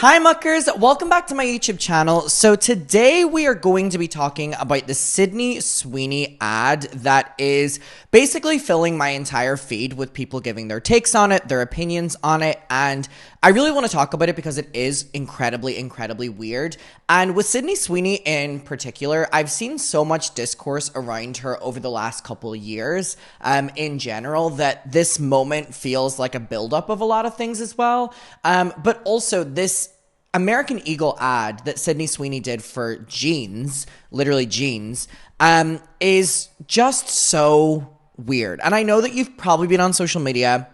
Hi muckers, welcome back to my YouTube channel. So today we are going to be talking about the Sydney Sweeney ad that is basically filling my entire feed with people giving their takes on it, their opinions on it, and I really want to talk about it because it is incredibly weird. And with Sydney Sweeney in particular, I've seen so much discourse around her over the last couple of years in general that this moment feels like a buildup of a lot of things as well. But also this American Eagle ad that Sydney Sweeney did for jeans, literally jeans, is just so weird. And I know that you've probably been on social media,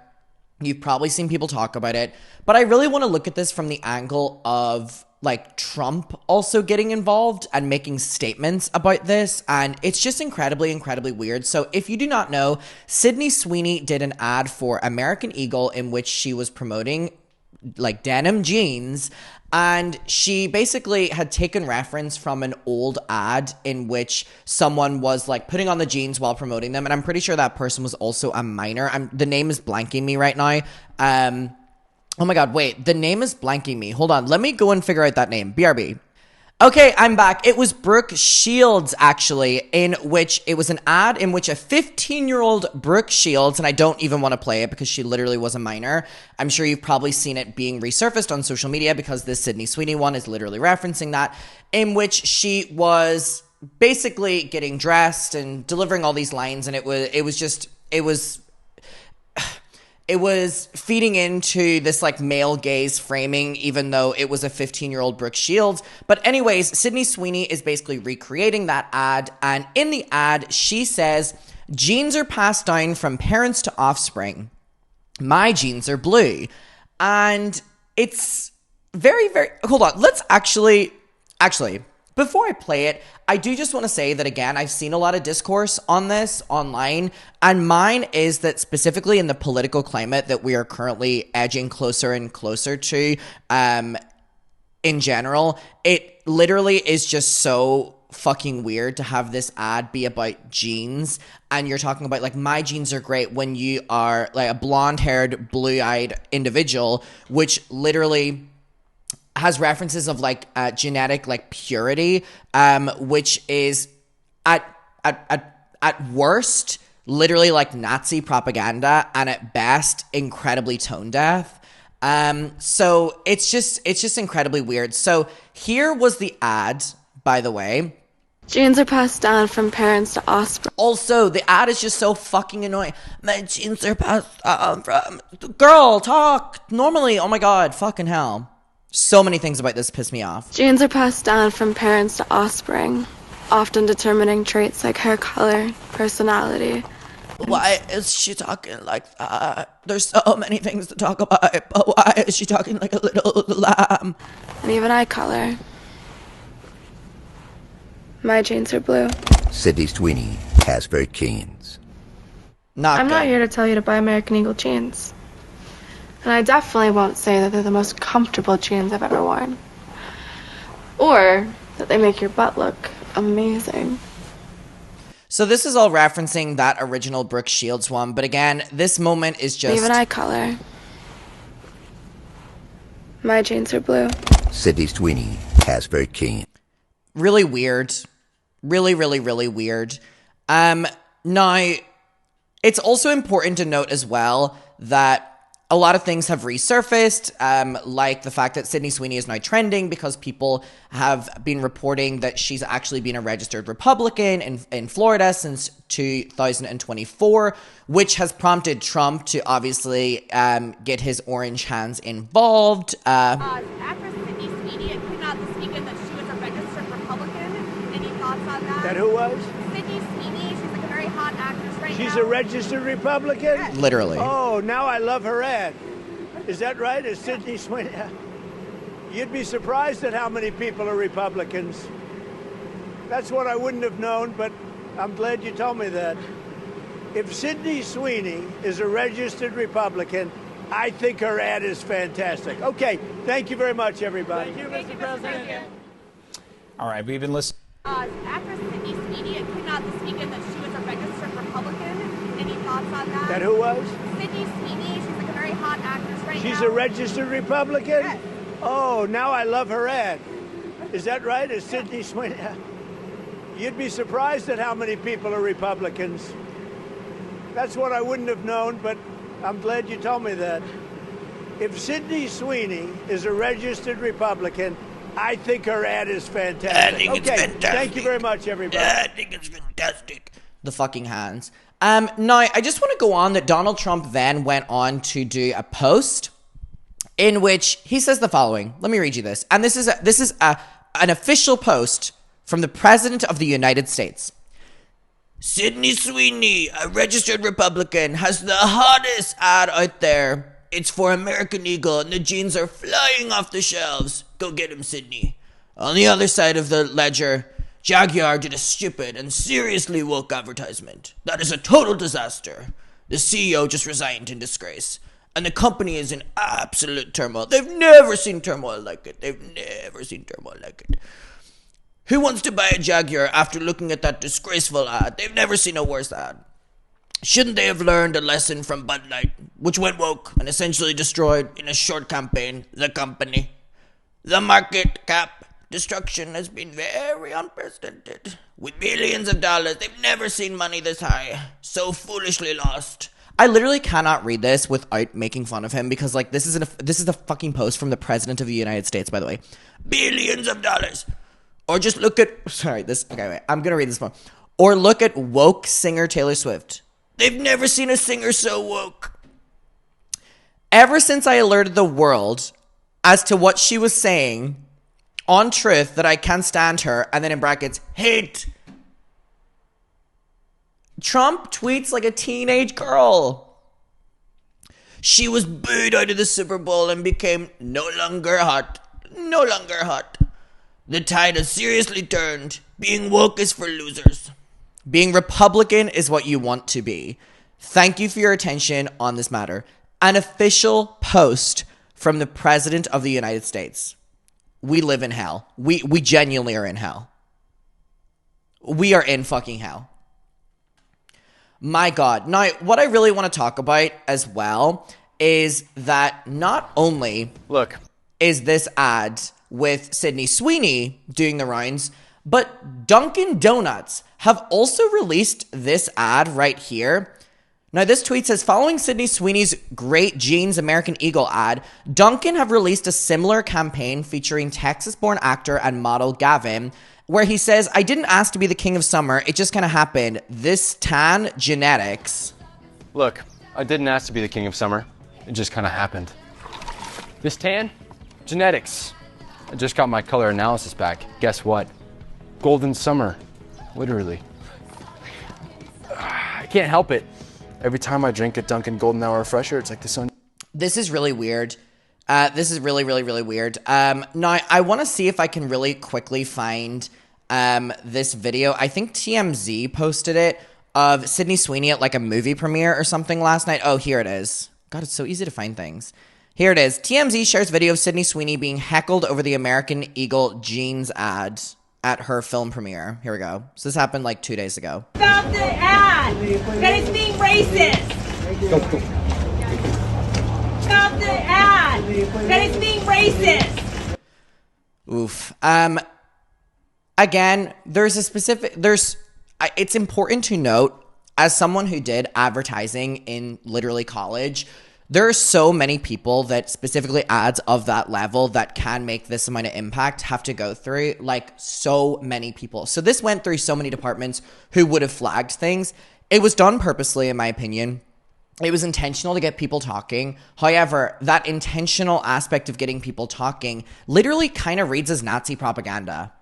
you've probably seen people talk about it, but I really want to look at this from the angle of like Trump also getting involved and making statements about this. And it's just incredibly weird. So if you do not know, Sydney Sweeney did an ad for American Eagle in which she was promoting like denim jeans, and she basically had taken reference from an old ad in which someone was like putting on the jeans while promoting them, and I'm pretty sure that person was also a minor. The name is blanking me right now. Oh my god, wait, the name is blanking me. Hold on, let me go and figure out that name. BRB. Okay, I'm back. It was Brooke Shields, actually, in which it was an ad in which a 15-year-old Brooke Shields, and I don't even want to play it because she literally was a minor. I'm sure you've probably seen it being resurfaced on social media because this Sydney Sweeney one is literally referencing that, in which she was basically getting dressed and delivering all these lines, and it was feeding into this like male gaze framing, even though it was a 15-year-old Brooke Shields. But anyways, Sydney Sweeney is basically recreating that ad. And in the ad, she says, "Genes are passed down from parents to offspring. My genes are blue." And it's very, hold on. Let's actually, before I play it, I do just want to say that, again, I've seen a lot of discourse on this online, and mine is that specifically in the political climate that we are currently edging closer and closer to, in general, it literally is just so fucking weird to have this ad be about jeans, and you're talking about, like, my jeans are great when you are, like, a blonde-haired, blue-eyed individual, which literally has references of like genetic like purity, which is at worst literally like Nazi propaganda, and at best incredibly tone deaf. So it's just incredibly weird. So here was the ad, by the way. Genes are passed down from parents to offspring. Also, the ad is just so fucking annoying. My genes are passed down from... Girl, talk normally. Oh my god, fucking hell. So many things about this piss me off. Genes are passed down from parents to offspring, often determining traits like hair color, personality. Why is she talking like that? There's so many things to talk about, but why is she talking like a little lamb? And even eye color. My genes are blue. Sydney Sweeney has very genes. I'm not here to tell you to buy American Eagle jeans. And I definitely won't say that they're the most comfortable jeans I've ever worn. Or that they make your butt look amazing. So this is all referencing that original Brooke Shields one, but again, this moment is just... Even eye color. My jeans are blue. Sydney Sweeney has very genes. Really weird. Really weird. Now, it's also important to note as well that a lot of things have resurfaced, like the fact that Sydney Sweeney is now trending because people have been reporting that she's actually been a registered Republican in Florida since 2024, which has prompted Trump to obviously get his orange hands involved. Actress Sydney Sweeney came out this weekend that she was a registered Republican. Any thoughts on that? That who was? Sydney Sweeney, she's like a very hot actress right now. She's a registered Republican? Yes. Literally. Oh, now I love her ad. Is that right? Is Sydney Sweeney? You'd be surprised at how many people are Republicans. That's what I wouldn't have known, but I'm glad you told me that. If Sydney Sweeney is a registered Republican, I think her ad is fantastic. Okay, thank you very much, everybody. Thank you, Mr. President. All right, we've been listening. Actress Sydney Sweeney came out this weekend that she was a registered Republican. Any thoughts on that? That who was? Sydney Sweeney, she's like a very hot actress right now. She's a registered Republican? Yes. Oh, now I love her ad. Is that right? Is Sydney Sweeney? You'd be surprised at how many people are Republicans. That's what I wouldn't have known, but I'm glad you told me that. If Sydney Sweeney is a registered Republican, I think her ad is fantastic. I think it's fantastic. Thank you very much, everybody. I think it's fantastic. The fucking hands. Now, I just want to go on that Donald Trump then went on to do a post in which he says the following. Let me read you this. And this is an official post from the President of the United States. Sydney Sweeney, a registered Republican, has the hottest ad out there. It's for American Eagle, and the jeans are flying off the shelves. Go get him, Sydney. On the other side of the ledger, Jaguar did a stupid and seriously woke advertisement. That is a total disaster. The CEO just resigned in disgrace, and the company is in absolute turmoil. They've never seen turmoil like it. Who wants to buy a Jaguar after looking at that disgraceful ad? They've never seen a worse ad. Shouldn't they have learned a lesson from Bud Light, which went woke and essentially destroyed in a short campaign the company? The market cap destruction has been very unprecedented. With billions of dollars, they've never seen money this high. So foolishly lost. I literally cannot read this without making fun of him because, like, this is the fucking post from the President of the United States, by the way. Billions of dollars. Or just look at... I'm gonna read this one. Or look at woke singer Taylor Swift. They've never seen a singer so woke. Ever since I alerted the world as to what she was saying on Truth that I can't stand her, and then in brackets, hate. Trump tweets like a teenage girl. She was booed out of the Super Bowl and became no longer hot. The tide has seriously turned. Being woke is for losers. Being Republican is what you want to be. Thank you for your attention on this matter. An official post from the President of the United States. We live in hell. We genuinely are in hell. We are in fucking hell. My God. Now, what I really want to talk about as well is that not only is this ad with Sydney Sweeney doing the rounds, but Dunkin' Donuts have also released this ad right here. Now, this tweet says, following Sydney Sweeney's Great Jeans American Eagle ad, Dunkin' have released a similar campaign featuring Texas-born actor and model Gavin, where he says, I didn't ask to be the king of summer, it just kind of happened. This tan, genetics. Look, I didn't ask to be the king of summer, it just kind of happened. This tan, genetics. I just got my color analysis back. Guess what? Golden summer, literally. I can't help it. Every time I drink a Dunkin' Golden Hour Refresher, it's like the sun. This is really weird. This is really, really, really weird. Now, I want to see if I can really quickly find this video. I think TMZ posted it of Sydney Sweeney at like a movie premiere or something last night. Oh, here it is. God, it's so easy to find things. Here it is. TMZ shares video of Sydney Sweeney being heckled over the American Eagle jeans ad at her film premiere. Here we go. So this happened like 2 days ago. Stop the ad! That is being racist! Stop the ad! That is being racist! Oof. Again, it's important to note, as someone who did advertising in literally college, there are so many people that specifically ads of that level that can make this amount of impact have to go through, like, so many people. So this went through so many departments who would have flagged things. It was done purposely, in my opinion. It was intentional to get people talking. However, that intentional aspect of getting people talking literally kind of reads as Nazi propaganda.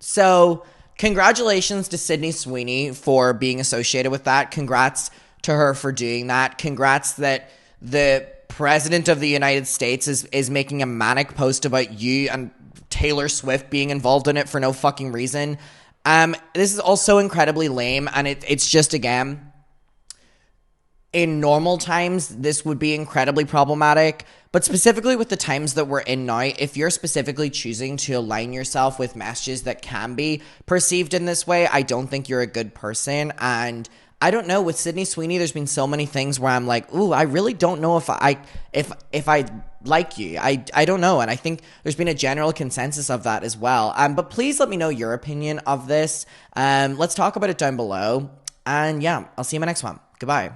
So congratulations to Sydney Sweeney for being associated with that. Congrats to her for doing that. Congrats that the President of the United States is making a manic post about you and Taylor Swift being involved in it for no fucking reason. This is also incredibly lame, and it's just, again, in normal times, this would be incredibly problematic, but specifically with the times that we're in now, if you're specifically choosing to align yourself with messages that can be perceived in this way, I don't think you're a good person, and I don't know, with Sydney Sweeney, there's been so many things where I'm like, ooh, I really don't know if I like you. I don't know. And I think there's been a general consensus of that as well. But please let me know your opinion of this. Let's talk about it down below. And yeah, I'll see you in my next one. Goodbye.